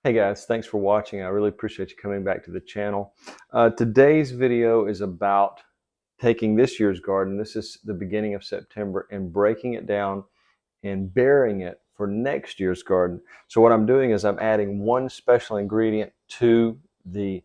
Hey guys, thanks for watching. I really appreciate you coming back to the channel. Today's video is about taking this year's garden, this is the beginning of September, and breaking it down and burying it for next year's garden. So what I'm doing is I'm adding one special ingredient to the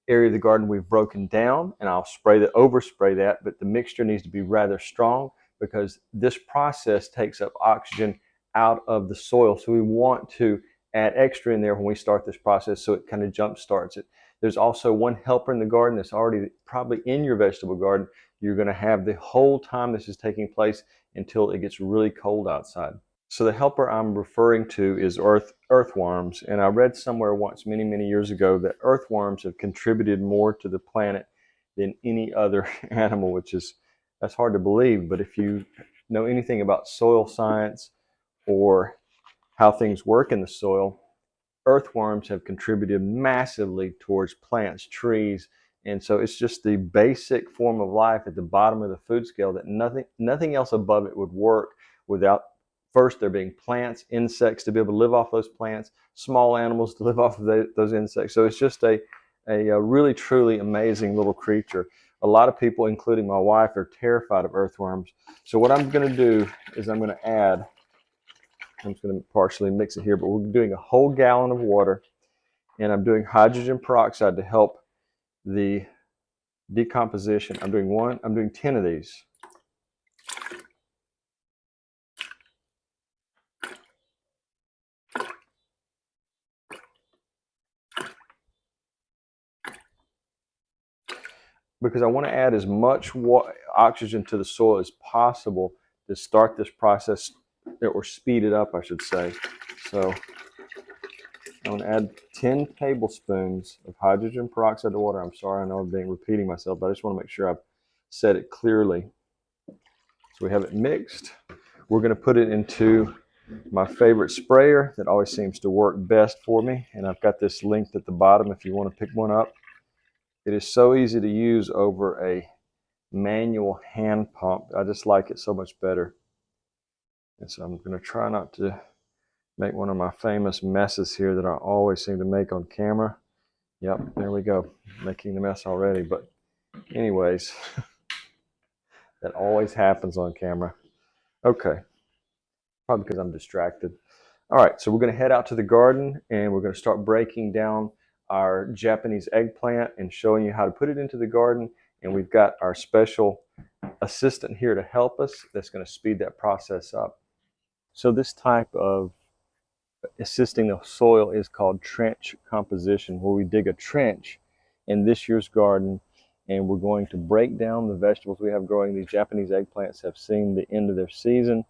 area of the garden we've broken down, and I'll overspray that, but the mixture needs to be rather strong because this process takes up oxygen out of the soil. So we want to add extra in there when we start this process so it kind of jump starts it. There's also one helper in the garden that's already probably in your vegetable garden. You're going to have the whole time this is taking place until it gets really cold outside. So the helper I'm referring to is earthworms, and I read somewhere once many years ago that earthworms have contributed more to the planet than any other animal, that's hard to believe, but if you know anything about soil science or how things work in the soil, earthworms have contributed massively towards plants, trees, and so it's just the basic form of life at the bottom of the food scale that nothing else above it would work without first there being plants, insects to be able to live off those plants, small animals to live off of those insects. So it's just a really truly amazing little creature. A lot of people, including my wife, are terrified of earthworms. So what I'm going to do is I'm just going to partially mix it here, but we're doing a whole gallon of water, and I'm doing hydrogen peroxide to help the decomposition. I'm doing 10 of these. Because I want to add as much oxygen to the soil as possible to start this process, or speed it up, I should say. So I'm going to add 10 tablespoons of hydrogen peroxide to water. I'm sorry, I know I'm repeating myself, but I just want to make sure I've said it clearly. So we have it mixed. We're going to put it into my favorite sprayer that always seems to work best for me, and I've got this linked at the bottom if you want to pick one up. It is so easy to use over a manual hand pump. I just like it so much better. And so I'm going to try not to make one of my famous messes here that I always seem to make on camera. Yep, there we go, making the mess already. But anyways, that always happens on camera. Okay, probably because I'm distracted. All right, so we're going to head out to the garden and we're going to start breaking down our Japanese eggplant and showing you how to put it into the garden. And we've got our special assistant here to help us that's going to speed that process up. So this type of assisting the soil is called trench composition, where we dig a trench in this year's garden and we're going to break down the vegetables we have growing. These Japanese eggplants have seen the end of their season.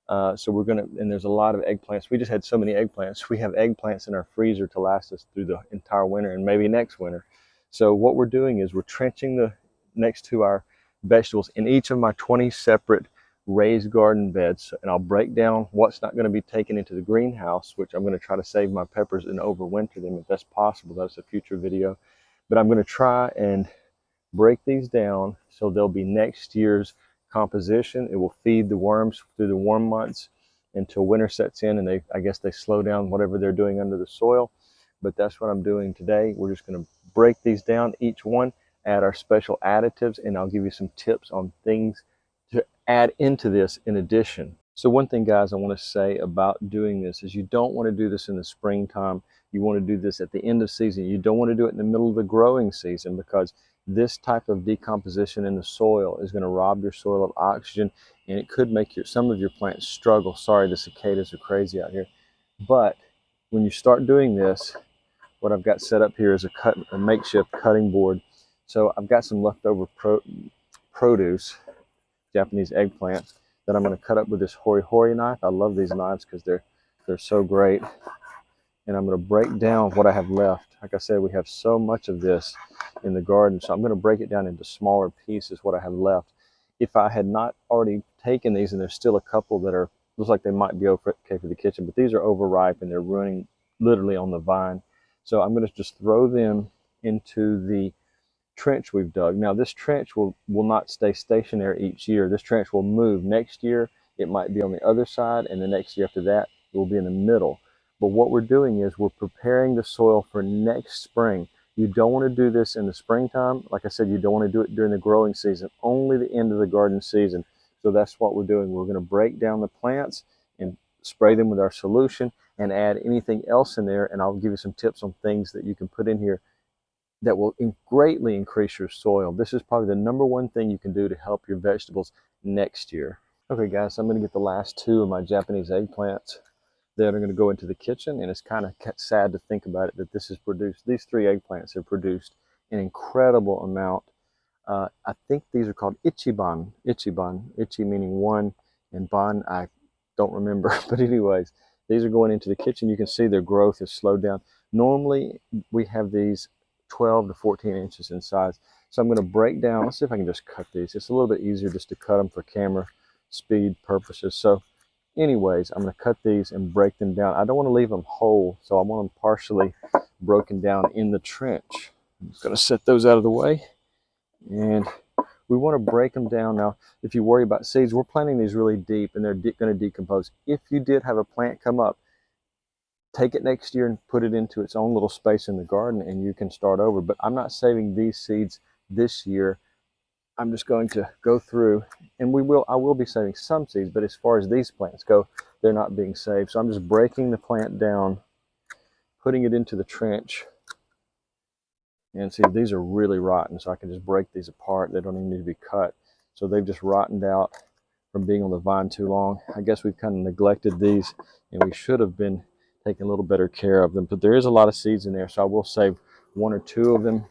So we're going to, and there's a lot of eggplants. We just had so many eggplants. We have eggplants in our freezer to last us through the entire winter and maybe next winter. So what we're doing is we're trenching next to our vegetables in each of my 20 separate raised garden beds. And I'll break down what's not going to be taken into the greenhouse, which I'm going to try to save my peppers and overwinter them if that's possible. That's a future video. But I'm going to try and break these down so they'll be next year's composition. It will feed the worms through the warm months until winter sets in, and I guess they slow down whatever they're doing under the soil. But that's what I'm doing today. We're just going to break these down, each one, add our special additives, and I'll give you some tips on things to add into this in addition. So one thing, guys, I want to say about doing this is you don't want to do this in the springtime. You want to do this at the end of season. You don't want to do it in the middle of the growing season, because this type of decomposition in the soil is going to rob your soil of oxygen, and it could make some of your plants struggle. Sorry, the cicadas are crazy out here. But when you start doing this, what I've got set up here is a makeshift cutting board. So I've got some leftover produce, Japanese eggplant, that I'm going to cut up with this hori-hori knife. I love these knives because they're so great. And I'm going to break down what I have left. Like I said, we have so much of this in the garden, so I'm going to break it down into smaller pieces, what I have left. If I had not already taken these, and there's still a couple that looks like they might be okay for the kitchen, but these are overripe and they're ruining literally on the vine. So I'm going to just throw them into the trench we've dug. Now this trench will not stay stationary each year. This trench will move. Next year it might be on the other side, and the next year after that it will be in the middle. But what we're doing is we're preparing the soil for next spring. You don't want to do this in the springtime. Like I said, you don't want to do it during the growing season, only the end of the garden season. So that's what we're doing. We're going to break down the plants and spray them with our solution and add anything else in there. And I'll give you some tips on things that you can put in here that will greatly increase your soil. This is probably the number one thing you can do to help your vegetables next year. Okay guys, so I'm going to get the last two of my Japanese eggplants that are going to go into the kitchen, and it's kind of sad to think about it that this is produced, these three eggplants have produced an incredible amount. I think these are called ichiban, ichi meaning one, and ban I don't remember, but anyways, these are going into the kitchen. You can see their growth has slowed down. Normally we have these 12 to 14 inches in size. So I'm going to break down, let's see if I can just cut these. It's a little bit easier just to cut them for camera speed purposes. So anyways, I'm going to cut these and break them down. I don't want to leave them whole, so I want them partially broken down in the trench. I'm just going to set those out of the way. And we want to break them down. Now, if you worry about seeds, we're planting these really deep and they're going to decompose. If you did have a plant come up, take it next year and put it into its own little space in the garden and you can start over. But I'm not saving these seeds this year. I'm just going to go through, and I will be saving some seeds, but as far as these plants go, they're not being saved. So I'm just breaking the plant down, putting it into the trench. And see, these are really rotten, so I can just break these apart. They don't even need to be cut. So they've just rotted out from being on the vine too long. I guess we've kind of neglected these, and we should have been taking a little better care of them. But there is a lot of seeds in there, so I will save one or two of them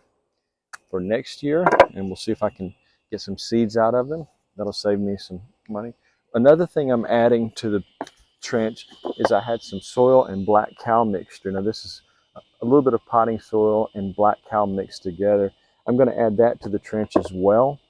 for next year, and we'll see if I can get some seeds out of them. That'll save me some money. Another thing I'm adding to the trench is I had some soil and black cow mixture. Now this is a little bit of potting soil and black cow mixed together. I'm going to add that to the trench as well.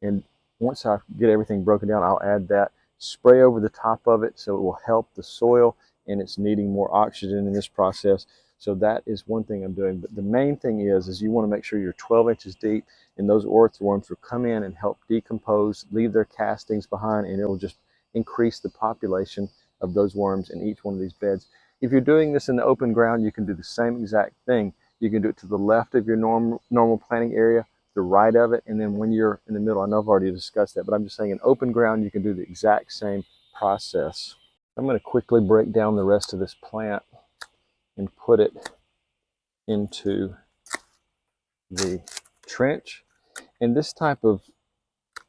And once I get everything broken down, I'll add that, spray over the top of it so it will help the soil, and it's needing more oxygen in this process. So that is one thing I'm doing. But the main thing is you want to make sure you're 12 inches deep, and those earthworms will come in and help decompose, leave their castings behind, and it will just increase the population of those worms in each one of these beds. If you're doing this in the open ground, you can do the same exact thing. You can do it to the left of your normal planting area, the right of it, and then when you're in the middle, I know I've already discussed that, but I'm just saying in open ground, you can do the exact same process. I'm going to quickly break down the rest of this plant and put it into the trench. And this type of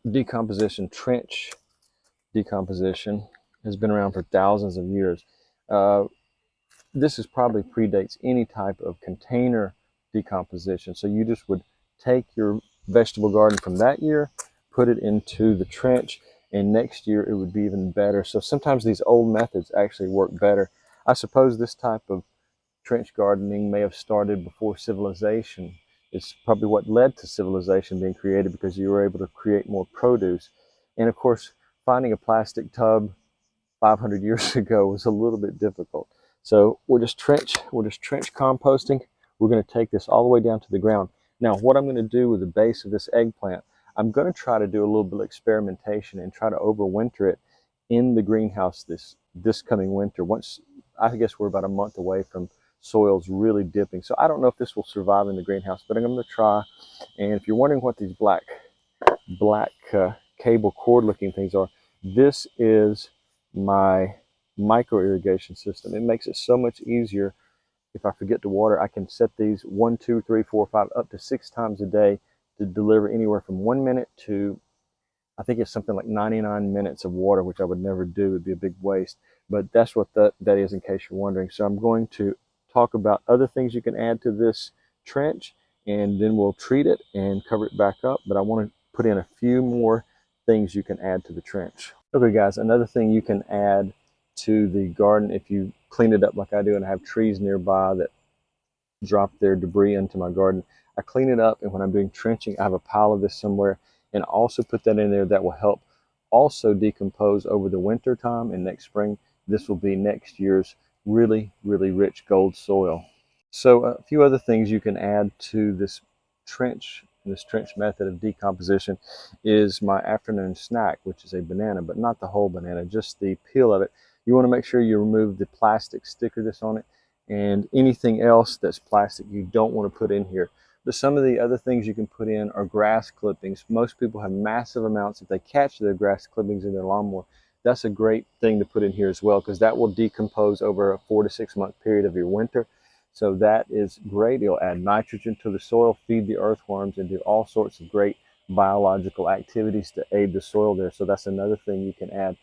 decomposition, trench decomposition, has been around for thousands of years. This is probably predates any type of container decomposition. So you just would take your vegetable garden from that year, put it into the trench, and next year it would be even better. So sometimes these old methods actually work better. I suppose this type of trench gardening may have started before civilization. It's probably what led to civilization being created, because you were able to create more produce. And of course, finding a plastic tub 500 years ago was a little bit difficult. So we're just trench composting. We're going to take this all the way down to the ground. Now, what I'm going to do with the base of this eggplant, I'm going to try to do a little bit of experimentation and try to overwinter it in the greenhouse this coming winter. Once, I guess we're about a month away from soils really dipping. So I don't know if this will survive in the greenhouse, but I'm going to try. And if you're wondering what these black cable cord looking things are, this is my micro irrigation system. It makes it so much easier. If I forget to water, I can set these 1, 2, 3, 4, 5, up to 6 times a day to deliver anywhere from 1 minute to, I think it's something like 99 minutes of water, which I would never do. It'd be a big waste. But that's what that is, in case you're wondering. So I'm going to talk about other things you can add to this trench, and then we'll treat it and cover it back up. But I want to put in a few more things you can add to the trench. Okay guys, another thing you can add to the garden, if you clean it up like I do, and I have trees nearby that drop their debris into my garden, I clean it up, and when I'm doing trenching, I have a pile of this somewhere, and also put that in there. That will help also decompose over the winter time, and next spring this will be next year's really rich gold soil. So a few other things you can add to this trench method of decomposition is my afternoon snack, which is a banana, but not the whole banana, just the peel of it. You want to make sure you remove the plastic sticker that's on it, and anything else that's plastic you don't want to put in here. But some of the other things you can put in are grass clippings. Most people have massive amounts. If they catch their grass clippings in their lawnmower, that's a great thing to put in here as well, because that will decompose over a 4 to 6 month period of your winter. So that is great. It'll add nitrogen to the soil, feed the earthworms, and do all sorts of great biological activities to aid the soil there. So that's another thing you can add.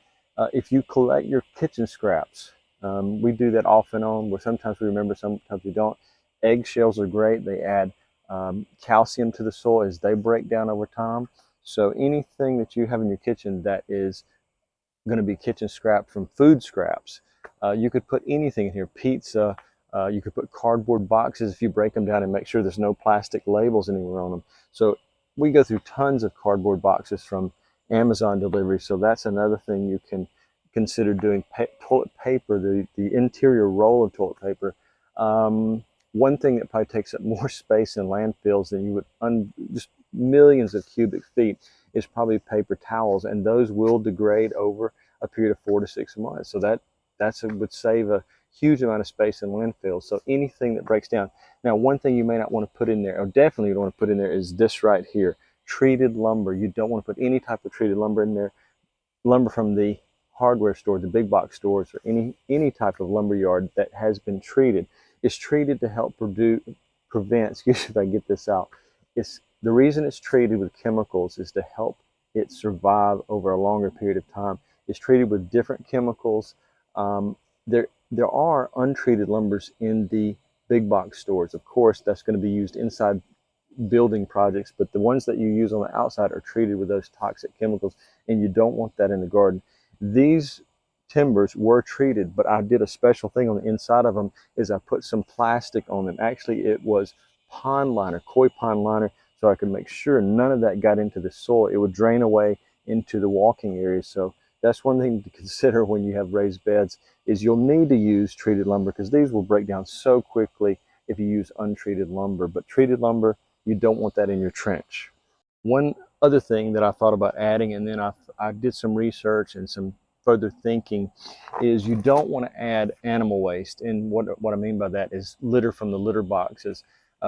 If you collect your kitchen scraps, we do that off and on, where sometimes we remember, sometimes we don't. Eggshells are great. They add calcium to the soil as they break down over time. So anything that you have in your kitchen that is going to be kitchen scrap from food scraps, you could put anything in here. Pizza, you could put cardboard boxes if you break them down and make sure there's no plastic labels anywhere on them. So we go through tons of cardboard boxes from Amazon delivery. So that's another thing you can consider doing. Toilet paper, the interior roll of toilet paper. One thing that probably takes up more space in landfills than you would, just millions of cubic feet, is probably paper towels, and those will degrade over a period of 4 to 6 months. So would save a huge amount of space in landfills. So anything that breaks down. Now, one thing you may not want to put in there, or definitely you don't want to put in there, is this right here, treated lumber. You don't want to put any type of treated lumber in there. Lumber from the hardware store, the big box stores, or any type of lumber yard that has been treated. It's treated to help prevent, excuse me if I get this out, the reason it's treated with chemicals is to help it survive over a longer period of time. It's treated with different chemicals. There are untreated lumbers in the big box stores. Of course, that's going to be used inside building projects, but the ones that you use on the outside are treated with those toxic chemicals, and you don't want that in the garden. These timbers were treated, but I did a special thing on the inside of them, is I put some plastic on them. Actually, it was pond liner, koi pond liner, so I could make sure none of that got into the soil. It would drain away into the walking areas. So that's one thing to consider when you have raised beds, is you'll need to use treated lumber, because these will break down so quickly if you use untreated lumber. But treated lumber, you don't want that in your trench. One other thing that I thought about adding, and then I did some research and some further thinking, is you don't want to add animal waste. And what I mean by that is litter from the litter boxes.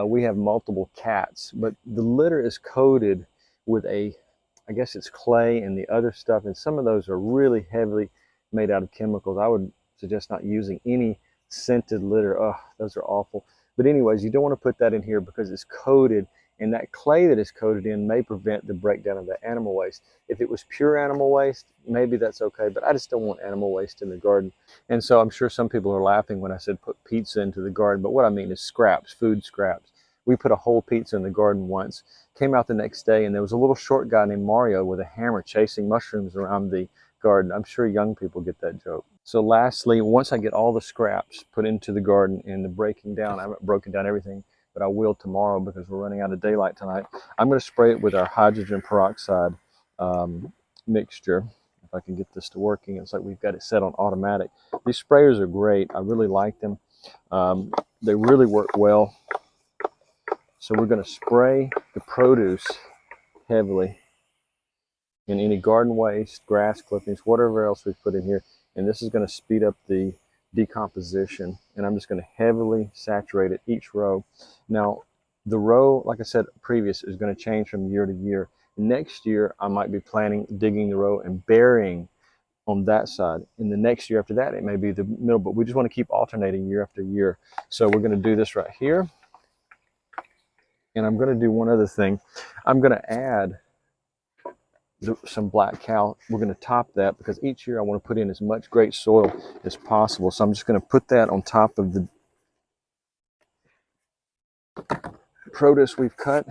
We have multiple cats, but the litter is coated with I guess it's clay and the other stuff, and some of those are really heavily made out of chemicals. I would suggest not using any scented litter. Oh, those are awful. But anyways, you don't want to put that in here because it's coated, and that clay that is coated in may prevent the breakdown of the animal waste. If it was pure animal waste, maybe that's okay, but I just don't want animal waste in the garden. And so I'm sure some people are laughing when I said put pizza into the garden, but what I mean is scraps, food scraps. We put a whole pizza in the garden once, came out the next day, and there was a little short guy named Mario with a hammer chasing mushrooms around the garden. I'm sure young people get that joke. So lastly, once I get all the scraps put into the garden and the breaking down, I haven't broken down everything, but I will tomorrow because we're running out of daylight tonight. I'm going to spray it with our hydrogen peroxide mixture. If I can get this to working, it's like we've got it set on automatic. These sprayers are great. I really like them. They really work well. So we're going to spray the produce heavily in any garden waste, grass clippings, whatever else we've put in here. And this is going to speed up the decomposition. And I'm just going to heavily saturate it each row. Now, the row, like I said previous, is going to change from year to year. Next year, I might be planning digging the row and burying on that side. In the next year after that, it may be the middle, but we just want to keep alternating year after year. So we're going to do this right here. And I'm going to do one other thing. I'm going to add some black cow. We're going to top that because each year I want to put in as much great soil as possible. So I'm just going to put that on top of the produce we've cut,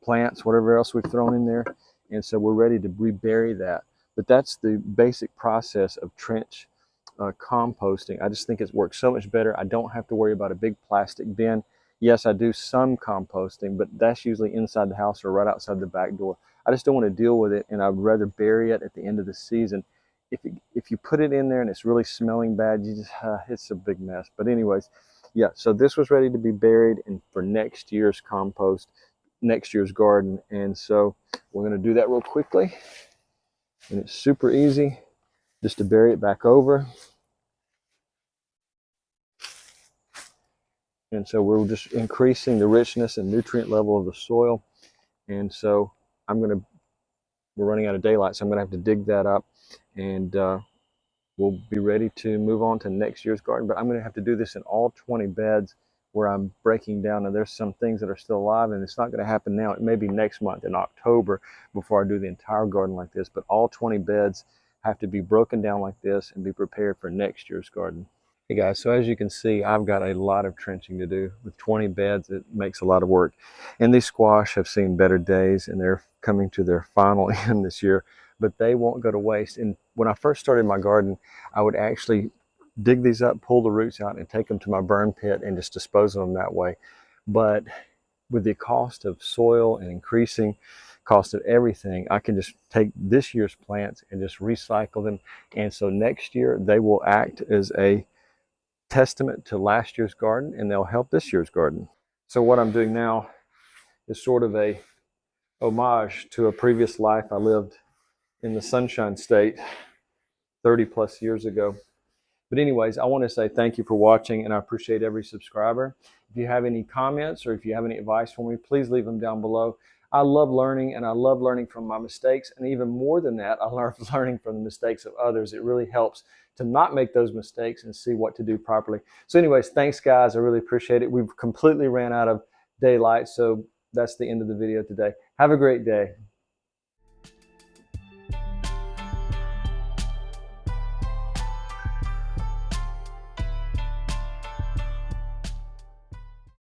plants, whatever else we've thrown in there. And so we're ready to rebury that. But that's the basic process of trench composting. I just think it works so much better. I don't have to worry about a big plastic bin. Yes, I do some composting, but that's usually inside the house or right outside the back door. I just don't want to deal with it, and I'd rather bury it at the end of the season. If you put it in there and it's really smelling bad, it's a big mess. But anyways, yeah, so this was ready to be buried and for next year's compost, next year's garden. And so we're going to do that real quickly, and it's super easy. just to bury it back over. And so we're just increasing the richness and nutrient level of the soil. And so we're running out of daylight, so I'm gonna have to dig that up, and we'll be ready to move on to next year's garden. But I'm gonna have to do this in all 20 beds where I'm breaking down, and there's some things that are still alive, and it's not gonna happen now. It may be next month in October before I do the entire garden like this, but all 20 beds have to be broken down like this and be prepared for next year's garden. Hey guys, so as you can see, I've got a lot of trenching to do. With 20 beds, it makes a lot of work. And these squash have seen better days, and they're coming to their final end this year, but they won't go to waste. And when I first started my garden, I would actually dig these up, pull the roots out, and take them to my burn pit and just dispose of them that way. But with the cost of soil and increasing cost of everything, I can just take this year's plants and just recycle them. And so next year, they will act as a testament to last year's garden, and they'll help this year's garden. So what I'm doing now is sort of a homage to a previous life I lived in the Sunshine State 30 plus years ago. But anyways, I want to say thank you for watching, and I appreciate every subscriber. If you have any comments or if you have any advice for me, please leave them down below. I love learning, and I love learning from my mistakes. And even more than that, I love learning from the mistakes of others. It really helps to not make those mistakes and see what to do properly. So anyways, thanks guys. I really appreciate it. We've completely ran out of daylight, so that's the end of the video today. Have a great day.